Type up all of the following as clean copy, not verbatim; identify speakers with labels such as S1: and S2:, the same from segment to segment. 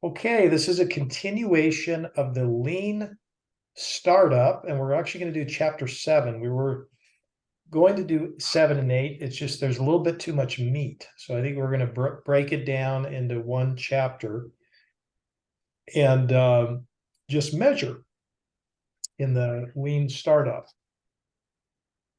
S1: Okay, this is a continuation of the lean startup, and we're actually going to do chapter 7. We were going to do 7 and 8. It's just there's a little bit too much meat. So I think we're going to break it down into one chapter and just measure in the lean startup.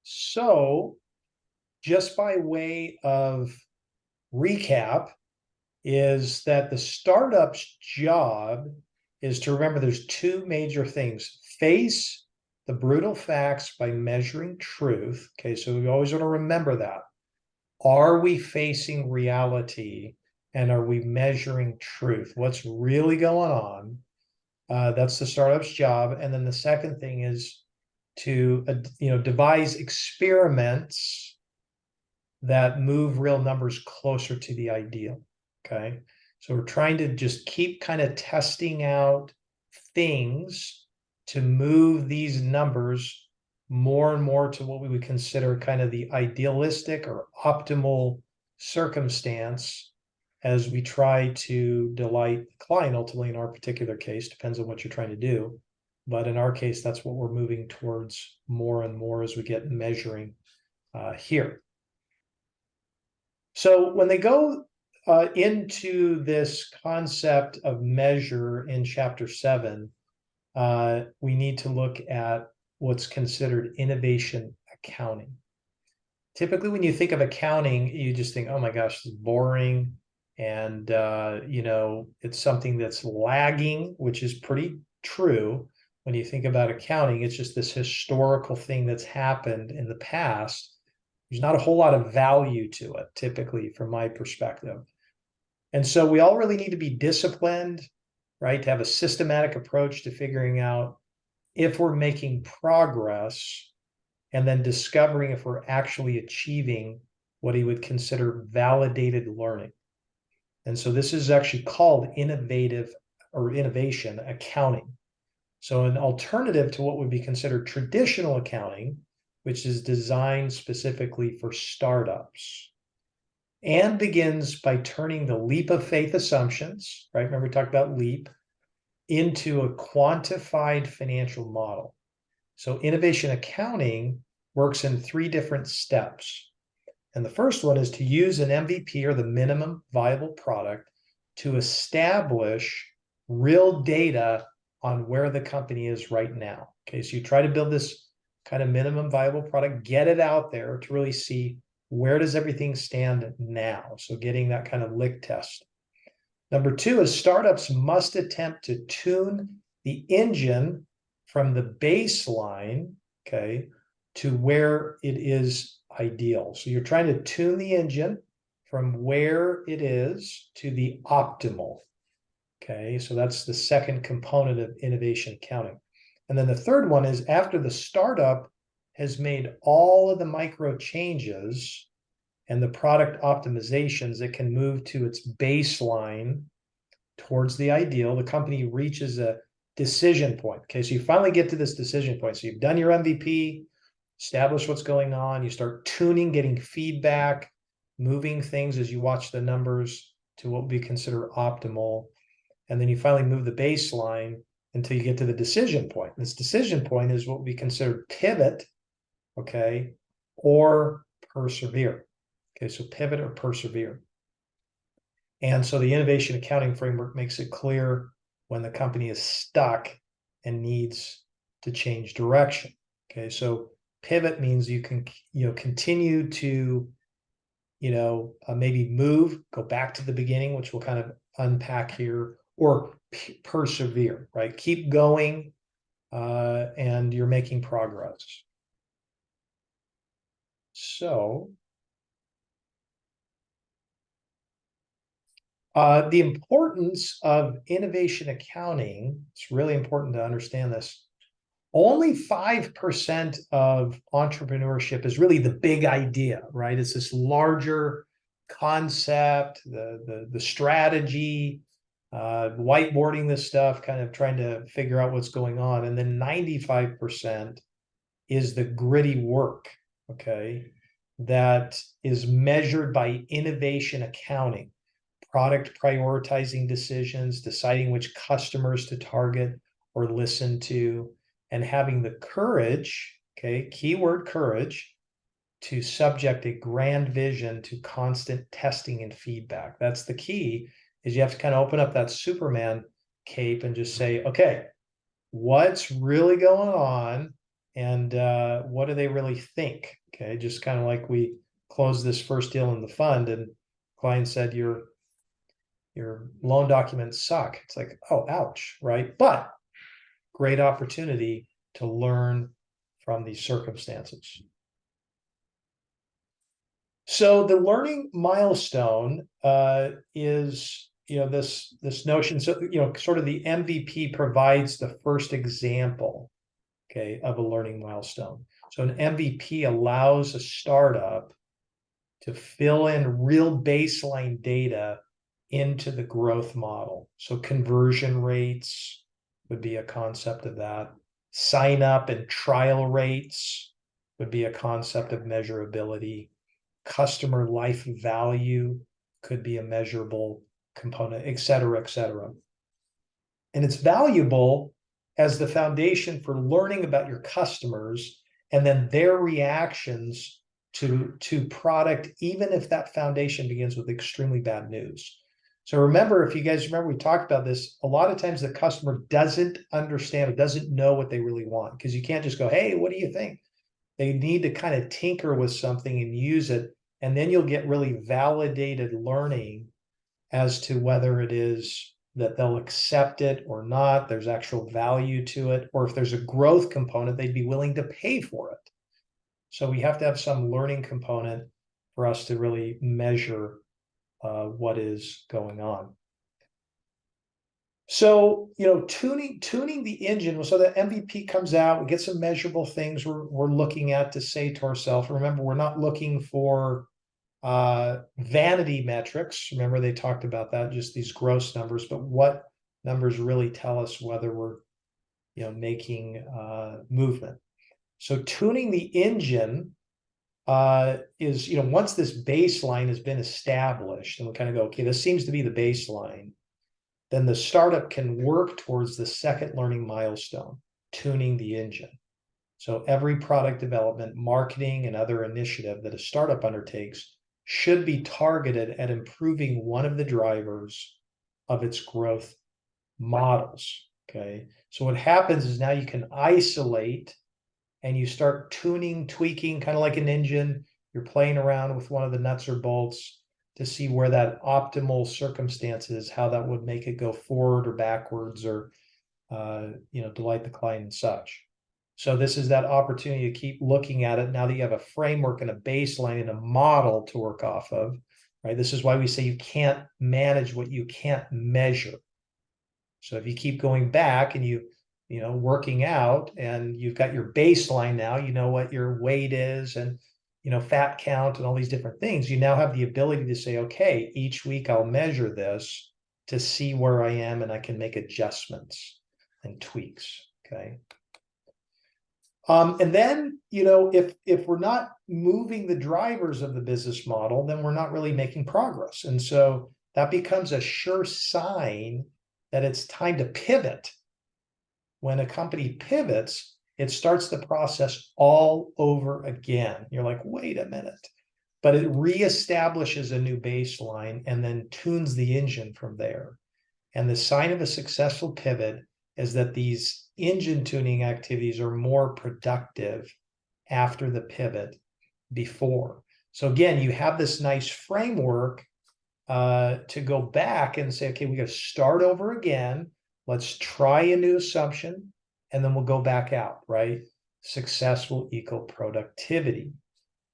S1: So, just by way of recap, is that the startup's job is to remember there's two major things: face the brutal facts by measuring truth. Okay, so we always want to remember that. Are we facing reality and are we measuring truth? What's really going on? That's the startup's job. And then the second thing is to devise experiments that move real numbers closer to the ideal. Okay. So we're trying to just keep kind of testing out things to move these numbers more and more to what we would consider kind of the idealistic or optimal circumstance as we try to delight the client. Ultimately, in our particular case, depends on what you're trying to do. But in our case, that's what we're moving towards more and more as we get measuring here. So when they go into this concept of measure in chapter 7, we need to look at what's considered innovation accounting. Typically, when you think of accounting, you just think, oh my gosh, this is boring. And, it's something that's lagging, which is pretty true. When you think about accounting, it's just this historical thing that's happened in the past. There's not a whole lot of value to it, typically, from my perspective. And so we all really need to be disciplined, right? To have a systematic approach to figuring out if we're making progress and then discovering if we're actually achieving what he would consider validated learning. And so this is actually called innovative or innovation accounting. So an alternative to what would be considered traditional accounting, which is designed specifically for startups, and begins by turning the leap of faith assumptions, right? Remember, we talked about leap, into a quantified financial model. So innovation accounting works in 3 different steps. And the first one is to use an MVP, or the minimum viable product, to establish real data on where the company is right now. Okay, so you try to build this kind of minimum viable product, get it out there to really see where does everything stand now. So getting that kind of lick test. Number 2 is startups must attempt to tune the engine from the baseline, okay, to where it is ideal. So you're trying to tune the engine from where it is to the optimal. Okay, so that's the second component of innovation accounting. And then the third one is after the startup has made all of the micro changes and the product optimizations, it can move to its baseline towards the ideal. The company reaches a decision point. Okay, so you finally get to this decision point. So you've done your MVP, established what's going on, you start tuning, getting feedback, moving things as you watch the numbers to what we consider optimal. And then you finally move the baseline until you get to the decision point. This decision point is what we consider pivot, okay, or persevere. Okay, so pivot or persevere. And so the innovation accounting framework makes it clear when the company is stuck and needs to change direction. Okay, so pivot means you can continue to maybe move, go back to the beginning, which we'll kind of unpack here, or persevere, right? Keep going, and you're making progress. So the importance of innovation accounting, it's really important to understand this. Only 5% of entrepreneurship is really the big idea, right? It's this larger concept, the strategy, whiteboarding this stuff, kind of trying to figure out what's going on. And then 95% is the gritty work, okay, that is measured by innovation accounting. product prioritizing decisions, deciding which customers to target or listen to, and having the courage, okay, keyword courage, to subject a grand vision to constant testing and feedback. That's the key, is you have to kind of open up that Superman cape and just say, okay, what's really going on, and what do they really think? Okay, just kind of like we closed this first deal in the fund and client said your loan documents suck. It's like, oh, ouch, right? But great opportunity to learn from these circumstances. So the learning milestone is, this notion. So, sort of the MVP provides the first example, okay, of a learning milestone. So an MVP allows a startup to fill in real baseline data into the growth model. So conversion rates would be a concept of that. Sign up and trial rates would be a concept of measurability. Customer life value could be a measurable component, et cetera, et cetera. And it's valuable as the foundation for learning about your customers and then their reactions to product, even if that foundation begins with extremely bad news. So remember, if you guys remember, we talked about this, a lot of times the customer doesn't understand or doesn't know what they really want, because you can't just go, hey, what do you think? They need to kind of tinker with something and use it, and then you'll get really validated learning as to whether it is that they'll accept it or not, there's actual value to it, or if there's a growth component, they'd be willing to pay for it. So we have to have some learning component for us to really measure what is going on. So, tuning the engine, so the MVP comes out, we get some measurable things we're looking at to say to ourselves. Remember, we're not looking for vanity metrics. Remember, they talked about that, just these gross numbers, but what numbers really tell us whether we're, making movement. So tuning the engine is, once this baseline has been established and we kind of go, okay, this seems to be the baseline, then the startup can work towards the second learning milestone, tuning the engine. So every product development, marketing, and other initiative that a startup undertakes should be targeted at improving one of the drivers of its growth models, okay? So what happens is now you can isolate and you start tuning, tweaking, kind of like an engine. You're playing around with one of the nuts or bolts to see where that optimal circumstance is, how that would make it go forward or backwards, or delight the client and such. So this is that opportunity to keep looking at it now that you have a framework and a baseline and a model to work off of, right? This is why we say you can't manage what you can't measure. So if you keep going back and working out, and you've got your baseline now, you know what your weight is, and fat count and all these different things, you now have the ability to say, okay, each week I'll measure this to see where I am, and I can make adjustments and tweaks, okay? And then, if we're not moving the drivers of the business model, then we're not really making progress. And so that becomes a sure sign that it's time to pivot. When a company pivots, it starts the process all over again. You're like, wait a minute. But it reestablishes a new baseline and then tunes the engine from there. And the sign of a successful pivot is that these engine tuning activities are more productive after the pivot before. So again, you have this nice framework to go back and say, okay, we got to start over again. Let's try a new assumption, and then we'll go back out, right? Success will equal productivity.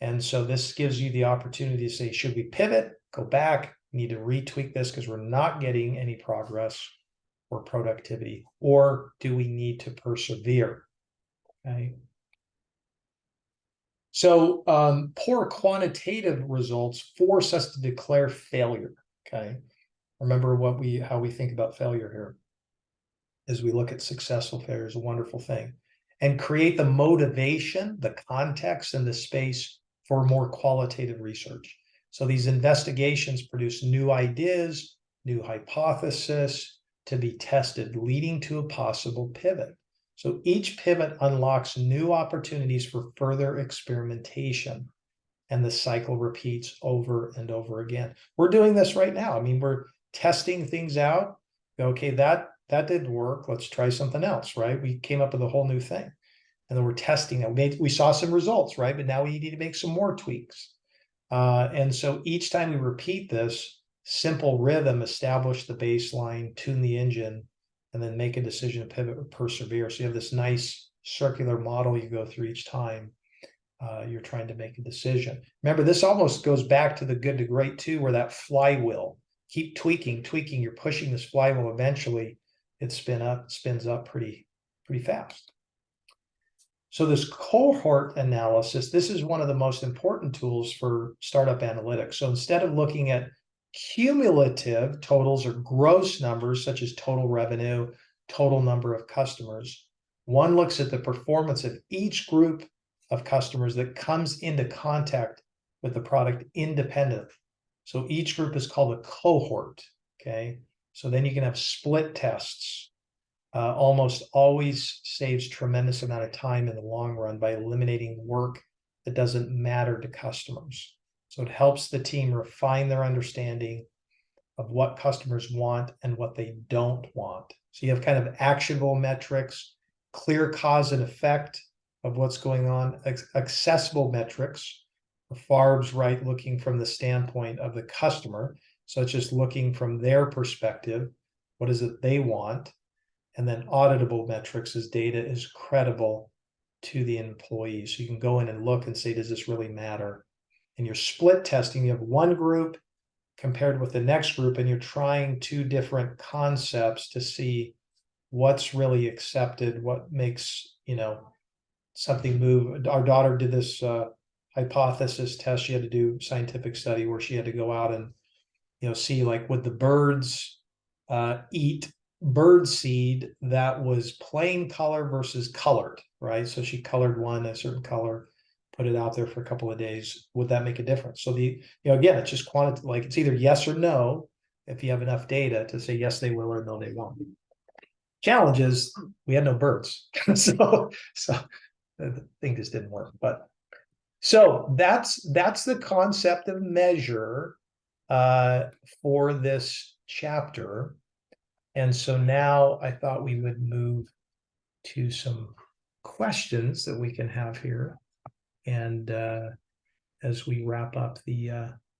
S1: And so this gives you the opportunity to say, should we pivot, go back, need to retweak this because we're not getting any progress or productivity, or do we need to persevere? Okay. So poor quantitative results force us to declare failure. Okay. Remember how we think about failure here. As we look at successful failure is a wonderful thing, and create the motivation, the context, and the space for more qualitative research. So these investigations produce new ideas, new hypothesis to be tested, leading to a possible pivot. So each pivot unlocks new opportunities for further experimentation, and the cycle repeats over and over again. We're doing this right now. I mean, we're testing things out. Okay, that didn't work. Let's try something else, right? We came up with a whole new thing. And then we're testing it. We saw some results, right? But now we need to make some more tweaks. And so each time we repeat this simple rhythm, establish the baseline, tune the engine, and then make a decision to pivot or persevere. So you have this nice circular model you go through each time you're trying to make a decision. Remember, this almost goes back to the good to great too, where that flywheel, keep tweaking, you're pushing this flywheel. Eventually it spins up pretty fast. So this cohort analysis, this is one of the most important tools for startup analytics. So instead of looking at cumulative totals or gross numbers, such as total revenue, total number of customers, one looks at the performance of each group of customers that comes into contact with the product independently. So each group is called a cohort, okay? So then you can have split tests. Almost always saves tremendous amount of time in the long run by eliminating work that doesn't matter to customers. So it helps the team refine their understanding of what customers want and what they don't want. So you have kind of actionable metrics, clear cause and effect of what's going on, accessible metrics, Farb's right, looking from the standpoint of the customer. So it's just looking from their perspective, what is it they want? And then auditable metrics as data is credible to the employee. So you can go in and look and say, does this really matter? And you're split testing, you have one group compared with the next group, and you're trying two different concepts to see what's really accepted, what makes, something move. Our daughter did this hypothesis test. She had to do scientific study where she had to go out and, see like would the birds eat bird seed that was plain color versus colored, right? So she colored one a certain color, put it out there for a couple of days. Would that make a difference? So again, it's just quantity, like it's either yes or no. If you have enough data to say yes, they will, or no, they won't. Challenge is we had no birds, so the thing just didn't work. But so that's the concept of measure for this chapter. And so now I thought we would move to some questions that we can have here. And as we wrap up the